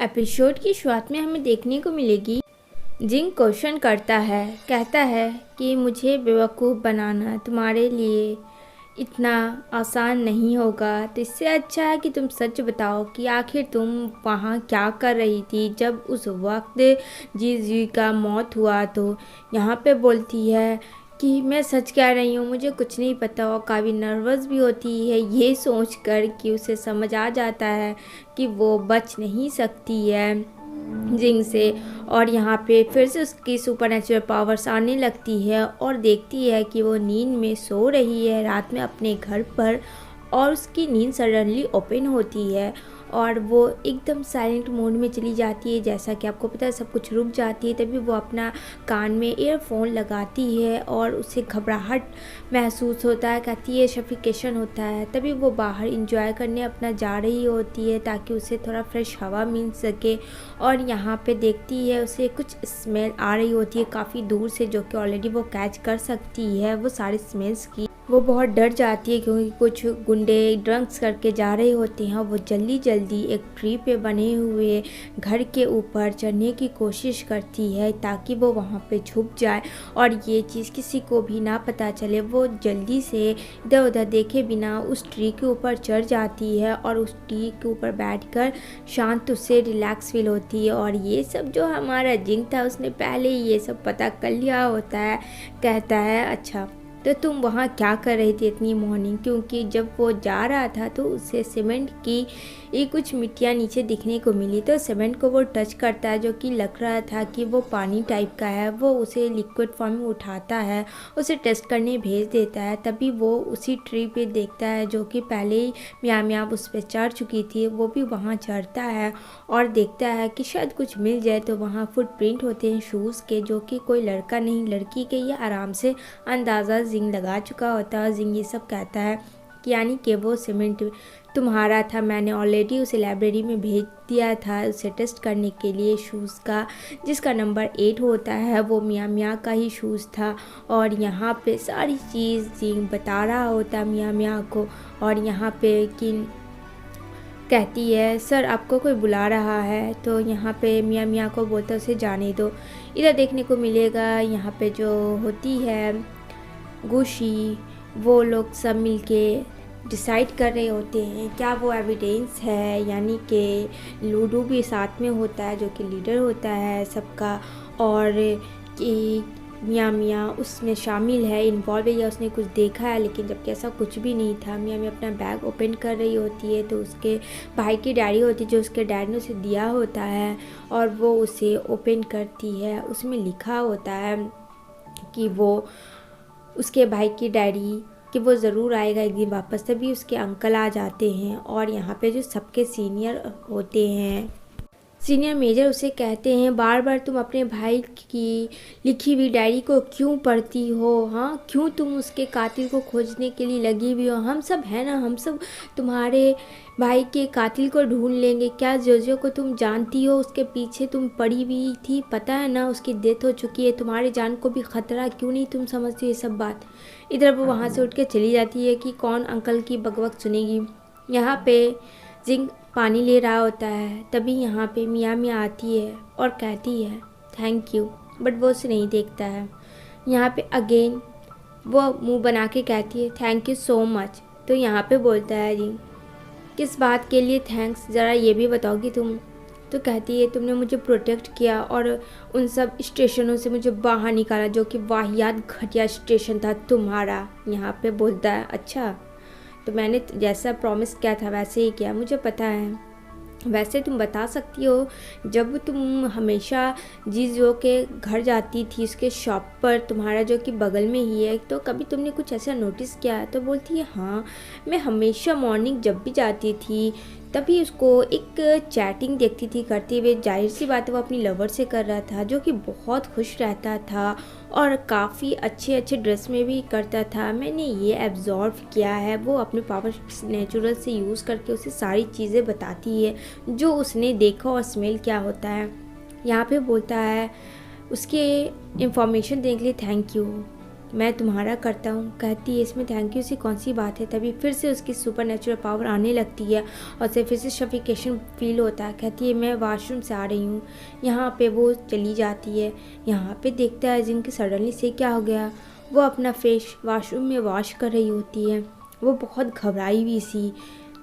Episode की शुरुआत में हमें देखने को मिलेगी जिंग क्वेश्चन करता है, कहता है कि मुझे बेवकूफ़ बनाना तुम्हारे लिए इतना आसान नहीं होगा, तो इससे अच्छा है कि तुम सच बताओ कि आखिर तुम वहाँ क्या कर रही थी जब उस वक्त जी का मौत हुआ। तो यहाँ पे बोलती है कि मैं सच कह रही हूँ, मुझे कुछ नहीं पता, और काफ़ी नर्वस भी होती है ये सोचकर कि उसे समझ आ जाता है कि वो बच नहीं सकती है जिंग से। और यहाँ पे फिर से उसकी सुपरनेचुरल पावर्स आने लगती है और देखती है कि वो नींद में सो रही है रात में अपने घर पर, और उसकी नींद सडनली ओपन होती है और वो एकदम साइलेंट मोड में चली जाती है। जैसा कि आपको पता है सब कुछ रुक जाती है, तभी वो अपना कान में ईयरफोन लगाती है और उसे घबराहट महसूस होता है, कहती है सफिकेशन होता है। तभी वो बाहर इंजॉय करने अपना जा रही होती है ताकि उसे थोड़ा फ्रेश हवा मिल सके। और यहाँ पे देखती है उसे कुछ स्मेल आ रही होती है काफ़ी दूर से, जो कि ऑलरेडी वो कैच कर सकती है वो सारी स्मेल्स की। वो बहुत डर जाती है क्योंकि कुछ गुंडे ड्रग्स करके जा रहे होते हैं। वो जल्दी एक ट्री पे बने हुए घर के ऊपर चढ़ने की कोशिश करती है ताकि वो वहाँ पे छुप जाए और ये चीज़ किसी को भी ना पता चले। वो जल्दी से इधर उधर देखे बिना उस ट्री के ऊपर चढ़ जाती है और उस ट्री के ऊपर बैठकर शांत उससे रिलैक्स फील होती है। और ये सब जो हमारा जिंग था उसने पहले ही ये सब पता कर लिया होता है। कहता है अच्छा तो तुम वहाँ क्या कर रही थी इतनी मॉर्निंग, क्योंकि जब वो जा रहा था तो उसे सीमेंट की कुछ मिट्टियाँ नीचे दिखने को मिली। तो सीमेंट को वो टच करता है जो कि लग रहा था कि वो पानी टाइप का है। वो उसे लिक्विड फॉर्म में उठाता है, उसे टेस्ट करने भेज देता है। तभी वो उसी ट्री पे देखता है जो कि पहले ही म्याम उस पर चढ़ चुकी थी। वो भी वहाँ चढ़ता है और देखता है कि शायद कुछ मिल जाए। तो वहाँ फुटप्रिंट होते हैं शूज़ के, जो कि कोई लड़का नहीं लड़की के, ये आराम से अंदाज़ा जिंग लगा चुका होता है। जिंग ये सब कहता है कि यानी कि वो सीमेंट तुम्हारा था, मैंने ऑलरेडी उसे लाइब्रेरी में भेज दिया था उसे टेस्ट करने के लिए शूज़ का, जिसका नंबर 8 होता है, वो मियाँ का ही शूज़ था। और यहाँ पे सारी चीज़ जिंग बता रहा होता है मियाँ को। और यहाँ पे कि कहती है सर आपको कोई बुला रहा है। तो यहाँ पे मियाँ को बोलता है उसे जाने दो। इधर देखने को मिलेगा यहाँ पे जो होती है गुशी, वो लोग सब मिलके डिसाइड कर रहे होते हैं क्या वो एविडेंस है, यानी कि लूडो भी साथ में होता है जो कि लीडर होता है सबका, और कि मियाँ उसमें शामिल है, इन्वॉल्व है या उसने कुछ देखा है। लेकिन जबकि ऐसा कुछ भी नहीं था। मियाँ अपना बैग ओपन कर रही होती है तो उसके भाई की डायरी होती है जो उसके डैड ने उसे दिया होता है, और वो उसे ओपन करती है। उसमें लिखा होता है कि वो उसके भाई की डायरी कि वो ज़रूर आएगा एक दिन वापस। तभी उसके अंकल आ जाते हैं और यहाँ पे जो सबके सीनियर होते हैं, सीनियर मेजर, उसे कहते हैं बार बार तुम अपने भाई की लिखी हुई डायरी को क्यों पढ़ती हो, हाँ क्यों तुम उसके कातिल को खोजने के लिए लगी हुई हो। हम सब है ना, हम सब तुम्हारे भाई के कातिल को ढूंढ लेंगे। क्या जोजो को तुम जानती हो, उसके पीछे तुम पड़ी हुई थी, पता है ना उसकी डेथ हो चुकी है, तुम्हारी जान को भी खतरा, क्यों नहीं तुम समझती ये सब बात। इधर वो वहाँ से उठ के चली जाती है कि कौन अंकल की बकबक सुनेगी। यहाँ पे जिंग पानी ले रहा होता है, तभी यहाँ पे मियाँ आती है और कहती है थैंक यू, बट वो उसे नहीं देखता है। यहाँ पे अगेन वो मुंह बना के कहती है थैंक यू सो मच। तो यहाँ पे बोलता है जी किस बात के लिए थैंक्स, ज़रा ये भी बताओगी तुम। तो कहती है तुमने मुझे प्रोटेक्ट किया और उन सब स्टेशनों से मुझे बाहर निकाला जो कि वाहियात घटिया स्टेशन था तुम्हारा। यहाँ पे बोलता है अच्छा, तो मैंने जैसा प्रॉमिस किया था वैसे ही किया, मुझे पता है। वैसे तुम बता सकती हो जब तुम हमेशा जीजो के घर जाती थी उसके शॉप पर, तुम्हारा जो कि बगल में ही है, तो कभी तुमने कुछ ऐसा नोटिस किया। तो बोलती है हाँ, मैं हमेशा मॉर्निंग जब भी जाती थी तभी उसको एक चैटिंग देखती थी करते हुए। जाहिर सी बात है वो अपनी लवर से कर रहा था जो कि बहुत खुश रहता था और काफ़ी अच्छे ड्रेस में भी करता था। मैंने ये एब्जॉर्व किया है, वो अपने पावर नेचुरल से यूज़ करके उसे सारी चीज़ें बताती है जो उसने देखा और स्मेल क्या होता है। यहाँ पे बोलता है उसके इंफॉर्मेशन देने के लिए थैंक यू। मैं तुम्हारा करता हूँ। कहती है इसमें थैंक यू से कौन सी बात है। तभी फिर से उसकी सुपर नेचुरल पावर आने लगती है और उसे फिर से सफिकेशन फील होता है। कहती है मैं वॉशरूम से आ रही हूँ। यहाँ पे वो चली जाती है। यहाँ पे देखता है जिंग सडनली से क्या हो गया। वो अपना फेस वॉशरूम में वॉश कर रही होती है। वो बहुत घबराई हुई सी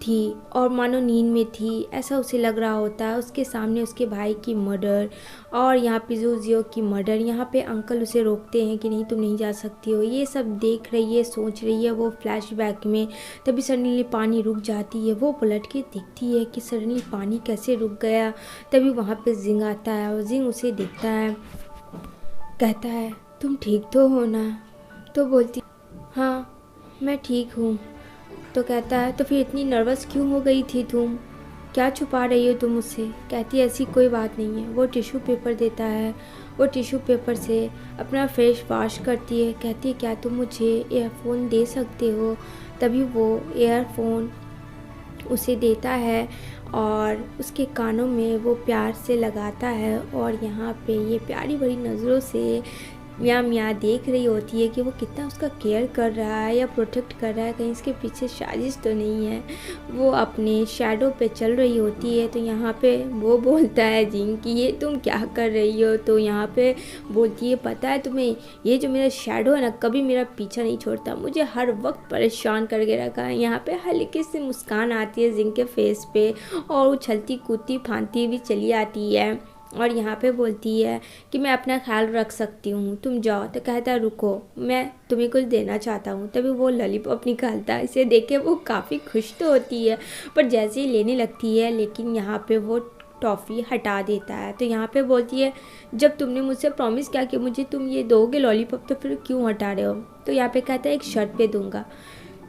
थी और मानो नींद में थी, ऐसा उसे लग रहा होता है। उसके सामने उसके भाई की मर्डर और यहाँ पे जियो की मर्डर। यहाँ पे अंकल उसे रोकते हैं कि नहीं तुम नहीं जा सकती हो। ये सब देख रही है, सोच रही है वो फ्लैशबैक में। तभी सडनली पानी रुक जाती है। वो पलट के देखती है कि सडनली पानी कैसे रुक गया। तभी वहाँ पे जिंग आता है और जिंग उसे देखता है, कहता है तुम ठीक तो हो ना। तो बोलती हाँ मैं ठीक हूँ। तो कहता है तो फिर इतनी नर्वस क्यों हो गई थी तुम, क्या छुपा रही हो तुम मुझसे। कहती है ऐसी कोई बात नहीं है। वो टिश्यू पेपर देता है। वो टिश्यू पेपर से अपना फेस वॉश करती है। कहती है क्या तुम मुझे ईयरफोन दे सकते हो। तभी वो ईयरफोन उसे देता है और उसके कानों में वो प्यार से लगाता है। और यहाँ पे ये प्यारी बड़ी नज़रों से मियाँ मियाँ देख रही होती है कि वो कितना उसका केयर कर रहा है या प्रोटेक्ट कर रहा है, कहीं इसके पीछे साजिश तो नहीं है। वो अपने शैडो पे चल रही होती है। तो यहाँ पे वो बोलता है जिंग कि ये तुम क्या कर रही हो। तो यहाँ पे बोलती है पता है तुम्हें ये जो मेरा शैडो है ना कभी मेरा पीछा नहीं छोड़ता, मुझे हर वक्त परेशान करके रखा है। यहाँ पे हल्की सी मुस्कान आती है जिंग के फेस पे और उछलती कूदती फांती भी चली आती है और यहाँ पे बोलती है कि मैं अपना ख्याल रख सकती हूँ, तुम जाओ। तो कहता है रुको मैं तुम्हें कुछ देना चाहता हूँ। तभी वो लॉलीपॉप निकालता है। इसे देख के वो काफ़ी खुश तो होती है पर जैसे ही लेने लगती है लेकिन यहाँ पे वो टॉफ़ी हटा देता है। तो यहाँ पे बोलती है जब तुमने मुझसे प्रॉमिस किया कि मुझे तुम ये दोगे लॉलीपॉप तो फिर क्यों हटा रहे हो। तो यहाँ पे कहता है एक शर्त पे दूंगा,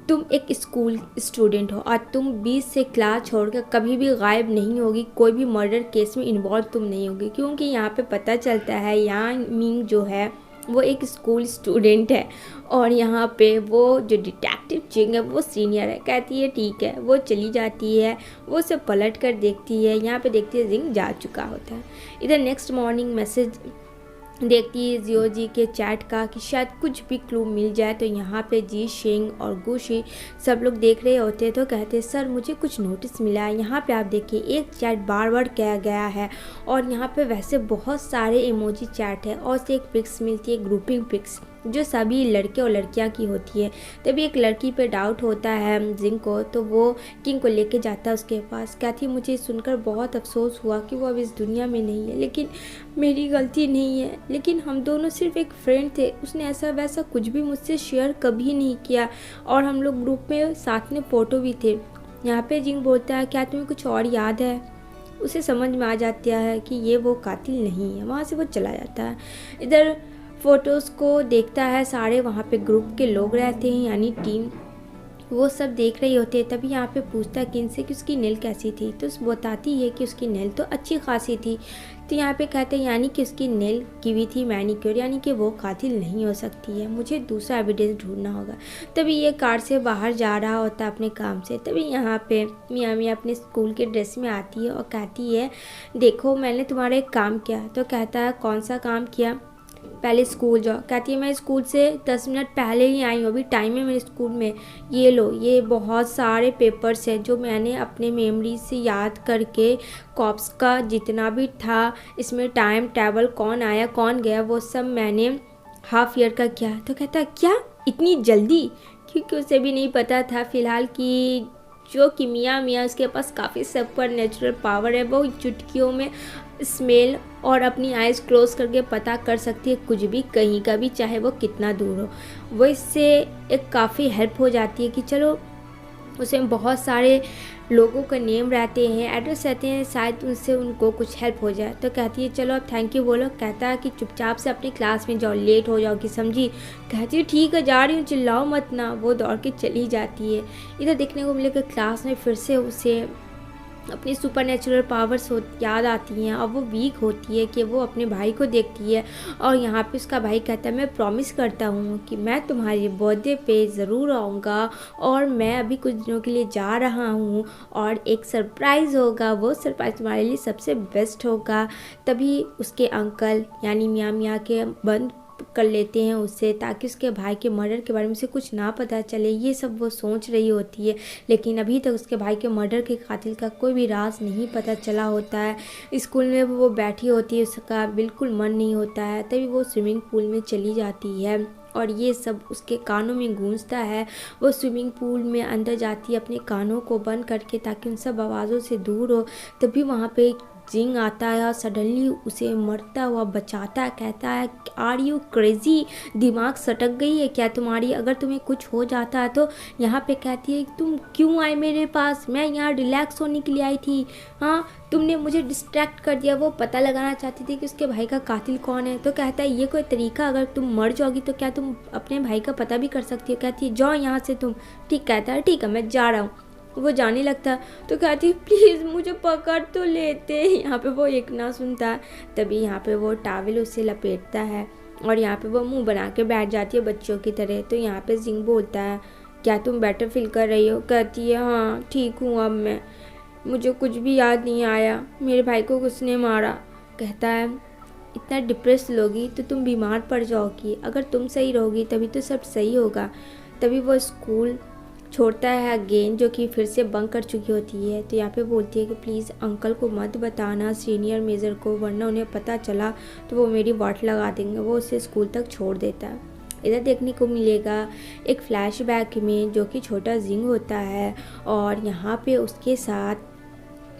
तुम एक स्कूल स्टूडेंट हो और तुम 20 से क्लास छोड़कर कभी भी गायब नहीं होगी, कोई भी मर्डर केस में इन्वॉल्व तुम नहीं होगी। क्योंकि यहाँ पे पता चलता है यांग मिंग जो है वो एक स्कूल स्टूडेंट है और यहाँ पे वो जो डिटेक्टिव जिंग है वो सीनियर है। कहती है ठीक है। वो चली जाती है। वो उसे पलट कर देखती है। यहाँ पे देखती है जिंग जा चुका होता है। इधर नेक्स्ट मॉर्निंग मैसेज देखती है जियो जी के चैट का कि शायद कुछ भी क्लू मिल जाए। तो यहाँ पे जी शिंग और गुशी सब लोग देख रहे होते हैं। तो कहते हैं सर मुझे कुछ नोटिस मिला है। यहाँ पे आप देखिए एक चैट बार बार किया गया है और यहाँ पे वैसे बहुत सारे इमोजी चैट है और उससे एक पिक्स मिलती है ग्रुपिंग पिक्स जो सभी लड़के और लड़कियां की होती है। तभी एक लड़की पे डाउट होता है जिंग को। तो वो किंग को लेके जाता है उसके पास। कहती मुझे सुनकर बहुत अफसोस हुआ कि वो अब इस दुनिया में नहीं है, लेकिन मेरी गलती नहीं है। लेकिन हम दोनों सिर्फ एक फ्रेंड थे, उसने ऐसा वैसा कुछ भी मुझसे शेयर कभी नहीं किया और हम लोग ग्रुप में साथ में फ़ोटो भी थे। यहाँ पे जिंग बोलता है क्या तुम्हें कुछ और याद है। उसे समझ में आ जाता है कि ये वो कातिल नहीं है। वहाँ से वो चला जाता है। इधर फ़ोटोज़ को देखता है। सारे वहाँ पे ग्रुप के लोग रहते हैं यानी टीम, वो सब देख रही होती है। तभी यहाँ पे पूछता है किन से कि उसकी नेल कैसी थी। तो उस बताती है कि उसकी नेल तो अच्छी खासी थी। तो यहाँ पे कहते हैं यानी कि उसकी नेल की हुई थी मैनिक्योर, यानी कि वो कातिल नहीं हो सकती है, मुझे दूसरा एविडेंस ढूंढना होगा। तभी ये कार से बाहर जा रहा होता है अपने काम से। तभी यहाँ पे मियाँ मियाँ अपने स्कूल के ड्रेस में आती है और कहती है देखो मैंने तुम्हारा एक काम किया। तो कहता है कौन सा काम किया। पहले स्कूल जाओ। कहती है मैं स्कूल से 10 मिनट पहले ही आई हूँ, अभी टाइम है मेरे स्कूल में। ये लो ये बहुत सारे पेपर्स हैं जो मैंने अपने मेमोरी से याद करके कॉप्स का जितना भी था इसमें टाइम टेबल कौन आया कौन गया वो सब मैंने हाफ ईयर का किया। तो कहता है क्या इतनी जल्दी, क्योंकि उसे भी नहीं पता था फ़िलहाल कि जो कि मियाँ उसके पास काफ़ी सुपर नेचुरल पावर है। वो चुटकियों में स्मेल और अपनी आइज़ क्लोज करके पता कर सकती है कुछ भी कहीं का भी, चाहे वो कितना दूर हो। वो इससे एक काफ़ी हेल्प हो जाती है कि चलो उसमें बहुत सारे लोगों का नेम रहते हैं, एड्रेस रहते हैं, शायद उनसे उनको कुछ हेल्प हो जाए। तो कहती है चलो अब थैंक यू बोलो। कहता है कि चुपचाप से अपनी क्लास में जाओ, लेट हो जाओगी समझी। कहती है ठीक है जा रही हूँ, चिल्लाओ मत ना। वो दौड़ के चली जाती है। इधर देखने को मिलेगा क्लास में फिर से उसे अपनी सुपर नेचुरल पावर्स याद आती हैं और वो वीक होती है कि वो अपने भाई को देखती है। और यहाँ पे उसका भाई कहता है मैं प्रॉमिस करता हूँ कि मैं तुम्हारे बर्थडे पे ज़रूर आऊँगा और मैं अभी कुछ दिनों के लिए जा रहा हूँ और एक सरप्राइज़ होगा, वो सरप्राइज़ तुम्हारे लिए सबसे बेस्ट होगा। तभी उसके अंकल यानी मियाँ मियाँ के बंद कर लेते हैं उससे, ताकि उसके भाई के मर्डर के बारे में उसे कुछ ना पता चले। ये सब वो सोच रही होती है, लेकिन अभी तक उसके भाई के मर्डर के कातिल का कोई भी राज नहीं पता चला होता है। स्कूल में वो बैठी होती है, उसका बिल्कुल मन नहीं होता है। तभी वो स्विमिंग पूल में चली जाती है और ये सब उसके कानों में गूंजता है। वो स्विमिंग पूल में अंदर जाती है अपने कानों को बंद करके, ताकि उन सब आवाज़ों से दूर हो। तभी वहाँ पे जिंग आता है और सडनली उसे मरता हुआ बचाता है। कहता है, आर यू क्रेजी, दिमाग सटक गई है क्या तुम्हारी? अगर तुम्हें कुछ हो जाता है तो। यहाँ पे कहती है, तुम क्यों आए मेरे पास? मैं यहाँ रिलैक्स होने के लिए आई थी। हाँ, तुमने मुझे डिस्ट्रैक्ट कर दिया। वो पता लगाना चाहती थी कि उसके भाई का कातिल कौन है। तो कहता है, ये कोई तरीका? अगर तुम मर जाओगी तो क्या तुम अपने भाई का पता भी कर सकती हो? कहती है, जाओ यहाँ से तुम। ठीक, कहता है, ठीक है मैं जा रहा हूँ। वो जाने लगता तो कहती है, प्लीज़ मुझे पकड़ तो लेते। यहाँ पे वो एक ना सुनता। तभी यहाँ पे वो टॉवेल उसे लपेटता है और यहाँ पे वो मुंह बना के बैठ जाती है बच्चों की तरह। तो यहाँ पे जिंग बोलता है, क्या तुम बेटर फील कर रही हो? कहती है, हाँ ठीक हूँ अब मैं, मुझे कुछ भी याद नहीं आया मेरे भाई को किसने मारा। कहता है, इतना डिप्रेस लोगी तो तुम बीमार पड़ जाओगी, अगर तुम सही रहोगी तभी तो सब सही होगा। तभी वो स्कूल छोड़ता है अगेन, जो कि फिर से बंक कर चुकी होती है। तो यहाँ पे बोलती है कि प्लीज़ अंकल को मत बताना, सीनियर मेजर को, वरना उन्हें पता चला तो वो मेरी वाट लगा देंगे। वो उसे स्कूल तक छोड़ देता है। इधर देखने को मिलेगा एक फ्लैशबैक में, जो कि छोटा जिंग होता है और यहाँ पे उसके साथ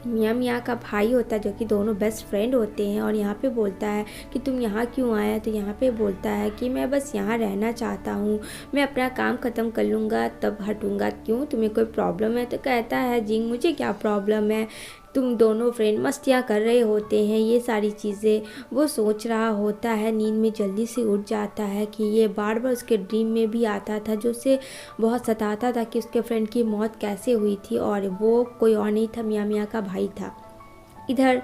मिया का भाई होता है, जो कि दोनों बेस्ट फ्रेंड होते हैं। और यहाँ पे बोलता है कि तुम यहाँ क्यों आया? तो यहाँ पे बोलता है कि मैं बस यहाँ रहना चाहता हूँ, मैं अपना काम ख़त्म कर लूँगा तब हटूँगा। क्यों, तुम्हें कोई प्रॉब्लम है? तो कहता है, जिंग मुझे क्या प्रॉब्लम है, तुम दोनों फ्रेंड मस्तियाँ कर रहे होते हैं, ये सारी चीज़ें वो सोच रहा होता है। नींद में जल्दी से उठ जाता है कि ये बार बार उसके ड्रीम में भी आता था, जो उसे बहुत सताता था कि उसके फ्रेंड की मौत कैसे हुई थी, और वो कोई और नहीं था, मिया का भाई था। इधर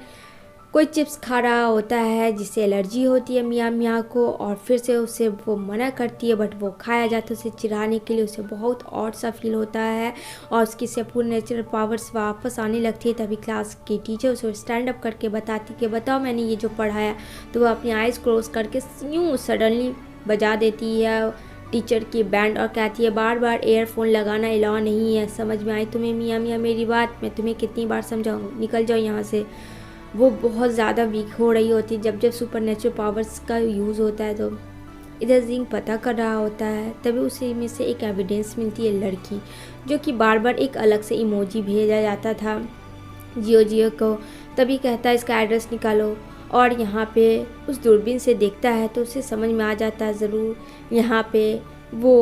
कोई चिप्स खा रहा होता है जिससे एलर्जी होती है मिया को, और फिर से उसे वो मना करती है, बट वो खाया जाता है उसे चिढ़ाने के लिए। उसे बहुत ऑड सा फील होता है और उसकी सुपर नेचुरल पावर्स वापस आने लगती है। तभी क्लास की टीचर उसे स्टैंड अप करके बताती कि बताओ मैंने ये जो पढ़ाया। तो वो अपनी आइज़ क्लोज करके यूँ सडनली बजा देती है टीचर की बैंड और कहती है, बार बार ईयरफोन लगाना अलाउ नहीं है, समझ में आई तुम्हें मिया मेरी बात? मैं तुम्हें कितनी बार समझाऊँ, निकल जाओ यहाँ से। वो बहुत ज़्यादा वीक हो रही होती है जब सुपर नेचुरल पावर्स का यूज़ होता है। तो इधर जिंग पता कर रहा होता है। तभी उसे में से एक एविडेंस मिलती है लड़की, जो कि बार बार एक अलग से इमोजी भेजा जाता था जियो को। तभी कहता है, इसका एड्रेस निकालो, और यहाँ पे उस दूरबीन से देखता है तो उसे समझ में आ जाता है ज़रूर यहाँ पे वो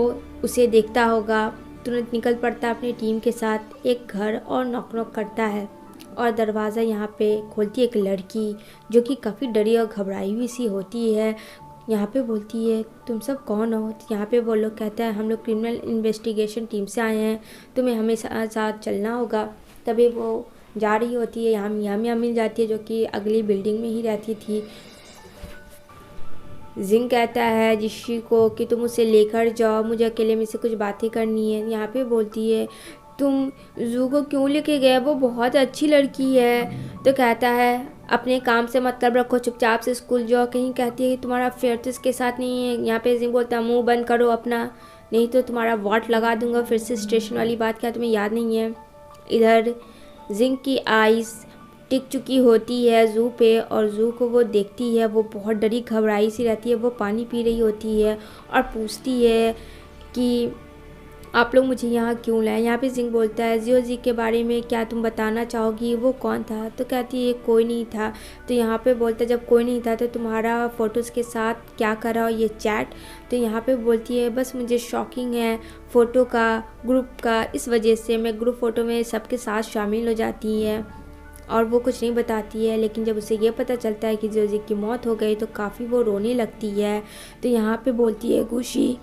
उसे देखता होगा। तुरंत निकल पड़ता अपनी टीम के साथ एक घर और नॉक करता है, और दरवाज़ा यहाँ पे खोलती है एक लड़की, जो कि काफ़ी डरी और घबराई हुई सी होती है। यहाँ पे बोलती है, तुम सब कौन हो? तो यहाँ पे वो लोग कहते हैं, हम लोग क्रिमिनल इन्वेस्टिगेशन टीम से आए हैं, तुम्हें हमें साथ चलना होगा। तभी वो जा रही होती है, यहाँ मिया मिल जाती है, जो कि अगली बिल्डिंग में ही रहती थी। जिंग कहता है जिशी को कि तुम उसे लेकर जाओ, मुझे अकेले में से कुछ बातें करनी है। यहाँ पे बोलती है, तुम जू को क्यों लेके गए, वो बहुत अच्छी लड़की है। तो कहता है, अपने काम से मतलब रखो, चुपचाप से स्कूल जाओ। कहीं कहती है कि तुम्हारा अफेयर तो इसके साथ नहीं है। यहाँ पे जिंग बोलता है, मुंह बंद करो अपना, नहीं तो तुम्हारा वाट लगा दूंगा। फिर से स्टेशन वाली बात क्या तुम्हें याद नहीं है? इधर जिंग की आइज़ टिक चुकी होती है जू पे, और जू को वो देखती है, वो बहुत डरी घबराई सी रहती है। वो पानी पी रही होती है और पूछती है कि आप लोग मुझे यहाँ क्यों लाए? यहाँ पे जिंग बोलता है, जियो जी के बारे में क्या तुम बताना चाहोगी, वो कौन था? तो कहती है, कोई नहीं था। तो यहाँ पे बोलता है, जब कोई नहीं था तो तुम्हारा फ़ोटोज़ के साथ क्या कर रहा हो ये चैट? तो यहाँ पे बोलती है, बस मुझे शॉकिंग है फ़ोटो का, ग्रुप का, इस वजह से मैं ग्रुप फ़ोटो में सबके साथ शामिल हो जाती है। और वो कुछ नहीं बताती है, लेकिन जब उसे ये पता चलता है कि जियोजी की मौत हो गई तो काफ़ी वो रोने लगती है। तो यहाँ पे बोलती है, गुशी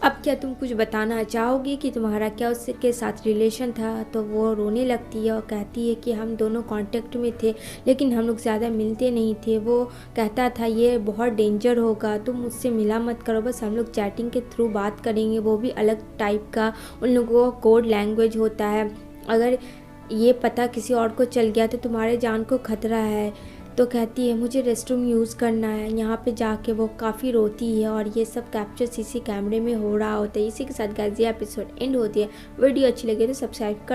अब क्या तुम कुछ बताना चाहोगी कि तुम्हारा क्या उसके साथ रिलेशन था? तो वो रोने लगती है और कहती है कि हम दोनों कांटेक्ट में थे, लेकिन हम लोग ज़्यादा मिलते नहीं थे। वो कहता था ये बहुत डेंजर होगा, तुम मुझसे मिला मत करो, बस हम लोग चैटिंग के थ्रू बात करेंगे, वो भी अलग टाइप का, उन लोगों का कोड लैंग्वेज होता है। अगर ये पता किसी और को चल गया तो तुम्हारे जान को खतरा है। तो कहती है मुझे रेस्टरूम यूज़ करना है। यहाँ पे जाके वो काफ़ी रोती है और ये सब कैप्चर सीसी कैमरे में हो रहा होता है। इसी के साथ गाइस ये एपिसोड एंड होती है। वीडियो अच्छी लगे तो सब्सक्राइब कर